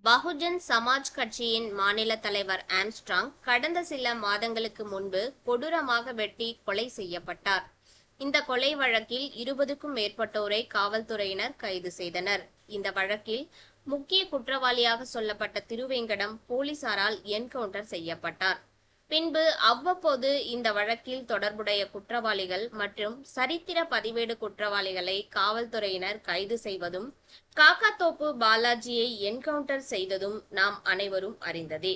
பகுஜன் சமாஜ் கட்சியின் மாநில தலைவர் ஆம்ஸ்ட்ராங் கடந்த சில மாதங்களுக்கு முன்பு கொடூரமாக வெட்டி கொலை செய்யப்பட்டார். இந்த கொலை வழக்கில் 20க்கும் மேற்பட்டோரை காவல்துறையினர் கைது செய்தனர். இந்த வழக்கில் முக்கிய குற்றவாளியாக சொல்லப்பட்ட திருவேங்கடம் போலீசாரால் என்கவுண்டர் செய்யப்பட்டார். பின்பு அவ்வப்போது இந்த வழக்கில் தொடர்புடைய குற்றவாளிகள் மற்றும் சரித்திர பதிவேடு குற்றவாளிகளை காவல்துறையினர் கைது செய்வதும், காக்காத்தோப்பு பாலாஜியை என்கவுண்டர் செய்ததும் நாம் அனைவரும் அறிந்ததே.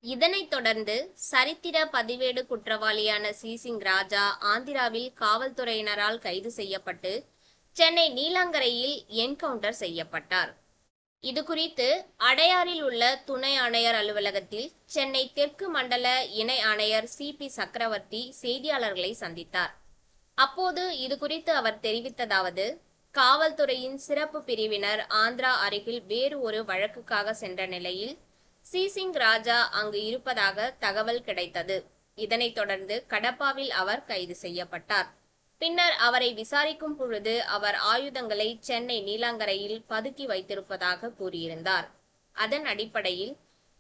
இதனைத் தொடர்ந்து சரித்திர பதிவேடு குற்றவாளியான சிசிங் ராஜா ஆந்திராவில் காவல்துறையினரால் கைது செய்யப்பட்டு சென்னை நீலாங்கரையில் என்கவுண்டர் செய்யப்பட்டார். இதுகுறித்து அடையாறில் உள்ள துணை ஆணையர் அலுவலகத்தில் சென்னை தெற்கு மண்டல இணை ஆணையர் சி.பி. சக்கரவர்த்தி செய்தியாளர்களை சந்தித்தார். அப்போது இதுகுறித்து அவர் தெரிவித்ததாவது: காவல்துறையின் சிறப்பு பிரிவினர் ஆந்திரா அருகில் வேறு ஒரு வழக்குக்காக சென்ற நிலையில் சிசிங் ராஜா அங்கு இருப்பதாக தகவல் கிடைத்தது. இதனைத் தொடர்ந்து கடப்பாவில் அவர் கைது செய்யப்பட்டார். பின்னர் அவரை விசாரிக்கும் பொழுது அவர் ஆயுதங்களை சென்னை நீலாங்கரையில் பதுக்கி வைத்திருப்பதாக கூறியிருந்தார். அதன் அடிப்படையில்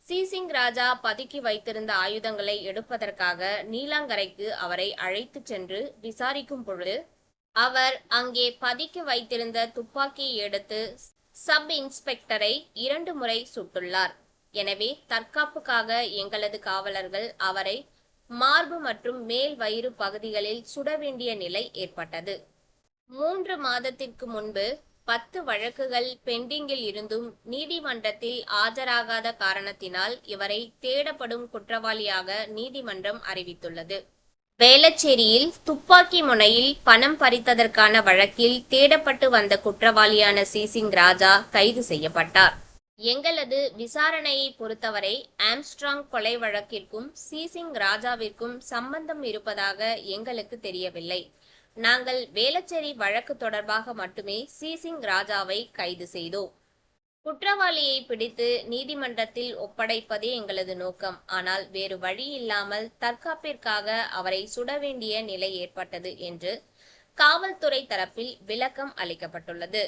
சிசிங் ராஜா பதுக்கி வைத்திருந்த ஆயுதங்களை எடுப்பதற்காக நீலாங்கரைக்கு அவரை அழைத்து சென்று விசாரிக்கும் பொழுது அவர் அங்கே பதுக்கி வைத்திருந்த துப்பாக்கியை எடுத்து சப் இன்ஸ்பெக்டரை 2 முறை சுட்டுள்ளார். எனவே தற்காப்புக்காக எங்களது காவலர்கள் அவரை மார்பு மற்றும் மேல் வயிறு பகுதிகளில் சுட வேண்டிய நிலை ஏற்பட்டது. 3 மாதத்திற்கு முன்பு 10 வழக்குகள் பெண்டிங்கில் இருந்தும் நீதிமன்றத்தில் ஆஜராகாத காரணத்தினால் இவரை தேடப்படும் குற்றவாளியாக நீதிமன்றம் அறிவித்துள்ளது. வேளச்சேரியில் துப்பாக்கி முனையில் பணம் பறித்ததற்கான வழக்கில் தேடப்பட்டு வந்த குற்றவாளியான சிசிங் ராஜா கைது செய்யப்பட்டார். எங்களது விசாரணையை பொறுத்தவரை ஆம்ஸ்ட்ராங் கொலை வழக்கிற்கும் சிசிங் ராஜாவிற்கும் சம்பந்தம் இருப்பதாக எங்களுக்கு தெரியவில்லை. நாங்கள் வேளச்சேரி வழக்கு தொடர்பாக மட்டுமே சிசிங் ராஜாவை கைது செய்தோம். குற்றவாளியை பிடித்து நீதிமன்றத்தில் ஒப்படைப்பதே எங்களது நோக்கம். ஆனால் வேறு வழி இல்லாமல் தற்காப்பிற்காக அவரை சுட வேண்டிய நிலை ஏற்பட்டது என்று காவல்துறை தரப்பில் விளக்கம் அளிக்கப்பட்டுள்ளது.